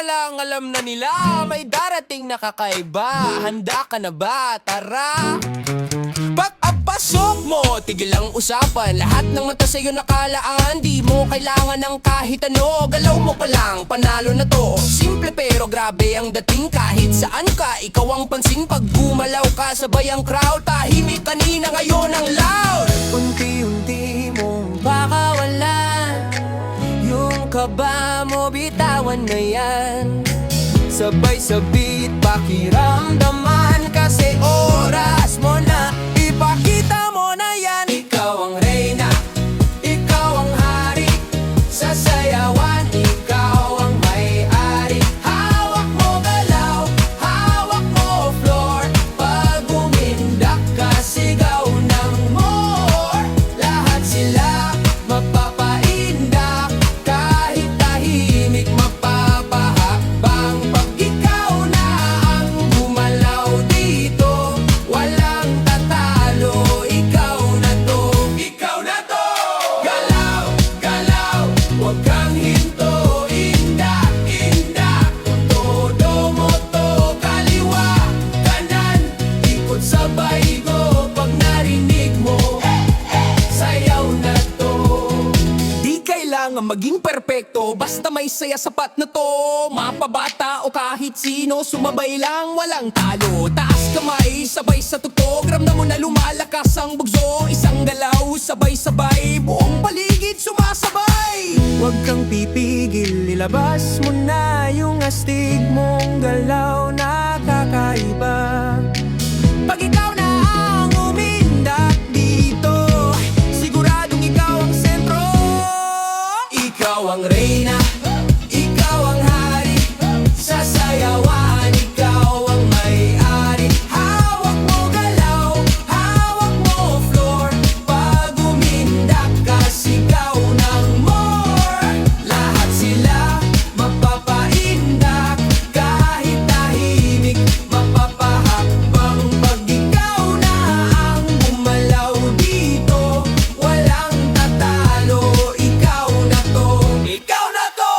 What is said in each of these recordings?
lang alam na nila may darating na kakaiba. Handa ka na ba? Tara! Pag-apasok mo, tigil ang usapan. Lahat ng mata sa'yo nakalaan. Di mo kailangan ng kahit ano. Galaw mo pa lang, panalo na to. Simple pero grabe ang dating. Kahit saan ka, ikaw ang pansin. Pag gumalaw ka, sabay ang crowd. Tahimik kanina, ngayon ang loud. Unti-unti mong pakawalan yung kaba mo, bitawan na yan. Sabay sa beat, pakiramdaman. Kasi oras mo na, ipakita mo na yan. Ikaw ang reyna, ikaw ang hari. Sa sayawan, ikaw ang may-ari. Hawak mo galaw, hawak mo floor. Pag umindak ka, sigaw ng more. Lahat sila mapapaindak. Kahit tahimik, mapapahakbang. Pag ikaw na ang gumalaw dito, walang tatalo. Ikaw na to, ikaw na to. Galaw, galaw, huwag kang hinto. Indak, indak, todo mo to. Kaliwa, kanan, ikot sabay ko. Pag narinig mo, sayaw na to. Di kailangan maging perpekto, basta may saya sapat na to. Mapabata o kahit sino, sumabay lang, walang talo. Taas kamay, sabay sa tutok. Ramdam mo na lumalakas ang bugso. Isang galaw, sabay-sabay, buong paligid sumasabay. Huwag kang pipigil, ilabas mo na yung astig mong galaw na kakaiba. Pag ikaw na ang umindak dito, siguradong ikaw ang sentro. Ikaw ang reyna, ikaw ang hari. Sa sayawan, ikaw ang may-ari. Hawak mo galaw, hawak mo floor. Pag umindak ka, sigaw ng more. Lahat sila mapapaindak. Kahit tahimik, mapapahakbang. Pag ikaw na ang gumalaw dito, walang tatalo. Ikaw na to, ikaw na to.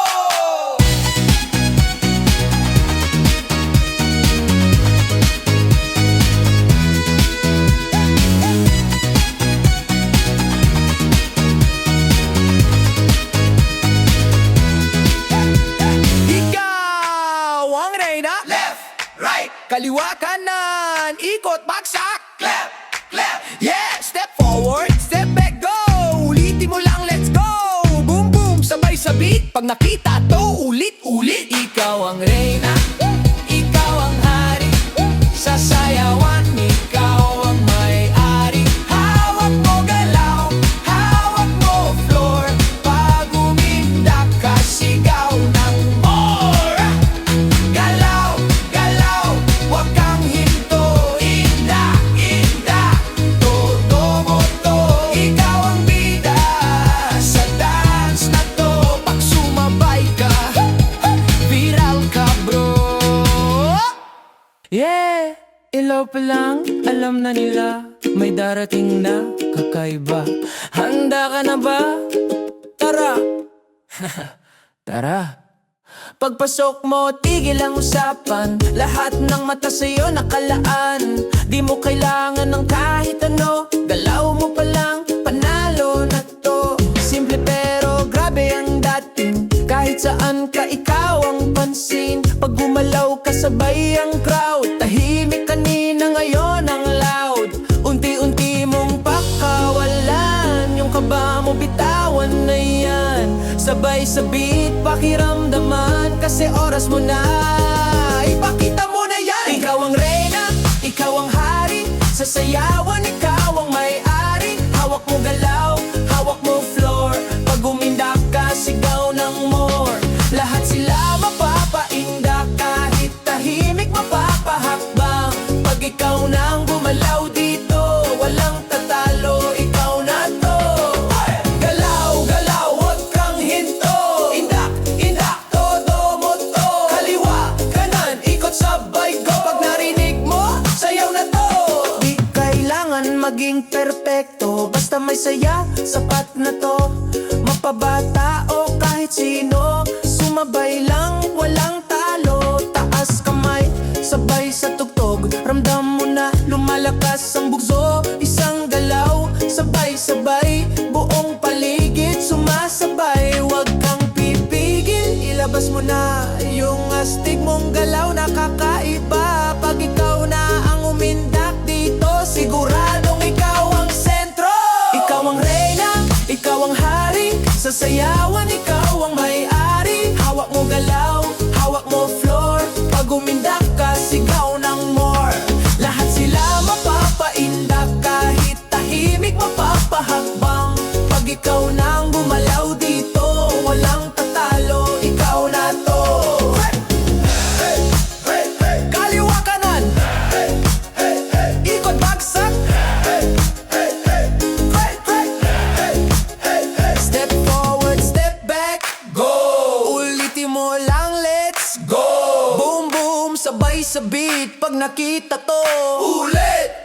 Ikaw ang reyna. Left, right, kaliwa, kanan, ikot, bagsak. Clap, clap. Yeah, step forward, step back, go. Ulitin mo lang, let's go. Boom, boom, sabay sa beat. Pag nakita to, ulit, ulit. Ikaw ang reyna, ikaw ang hari. Sa sayawan, ikaw ang may-ari. Hawak mo galaw, hawak mo floor. Pag umindak ka, sigaw ng more. Galaw, galaw, huwag kang hinto. Indak, indak, todo mo to. Ikaw ang bida sa dance na to. Pag sumabay ka, viral ka bro. Yeah, ilaw pa lang, alam na nila may darating na kakaiba. Handa ka na ba? Tara! Tara! Pagpasok mo, tigil ang usapan. Lahat ng mata sa'yo nakalaan. Di mo kailangan ng kahit ano. Galaw mo pa lang, panalo na to. Simple pero grabe ang dating. Kahit saan ka, ikaw ang pansin. Pag gumalaw ka, sabay ang crowd. Tahimik kanina, ngayon ang loud. Unti-unti mong pakawalan yung kaba mo, bitawan na yan. Sabay sa beat, pakiramdaman. Kasi oras mo na, ipakita mo na yan. Ikaw ang reyna, ikaw ang hari. Sa sayawan, ikaw ang may-ari. Hawak mo galaw, hawak mo floor. Pag umindak ka, sigaw ng more. Lahat sila mapapaindak. Kahit tahimik, mapapahakbang. Pag ikaw nang gumalaw dito, walang tatalo. Ikaw na to. Galaw, galaw, huwag kang hinto. Indak, indak, todo mo to. Kaliwa, kanan, ikot sabay go. Pag narinig mo, sayaw na to. Di kailangan maging perpekto, basta may saya, sapat na to. Mapabata o kahit sino, sumabay lang, walang Ilabas mo na yung astig mong galaw na kakaiba. Pag ikaw na ang umindak dito, siguradong ikaw ang sentro. Ikaw ang reyna, ikaw ang hari, sa sayawan ikaw ang may-ari. Hawak mo galaw, hawak mo floor, pag umindak ka, sigaw ng more. Lahat sila mapapaindak, kahit tahimik mapapahakbang. Pag ikaw nang gumalaw dito, walang tatalo, ikaw na to. Kaliwa kanan, ikot bagsak, step forward, step back, go. Ulitin mo lang, let's go. Boom boom, sabay sa beat, pag nakita to, ulit.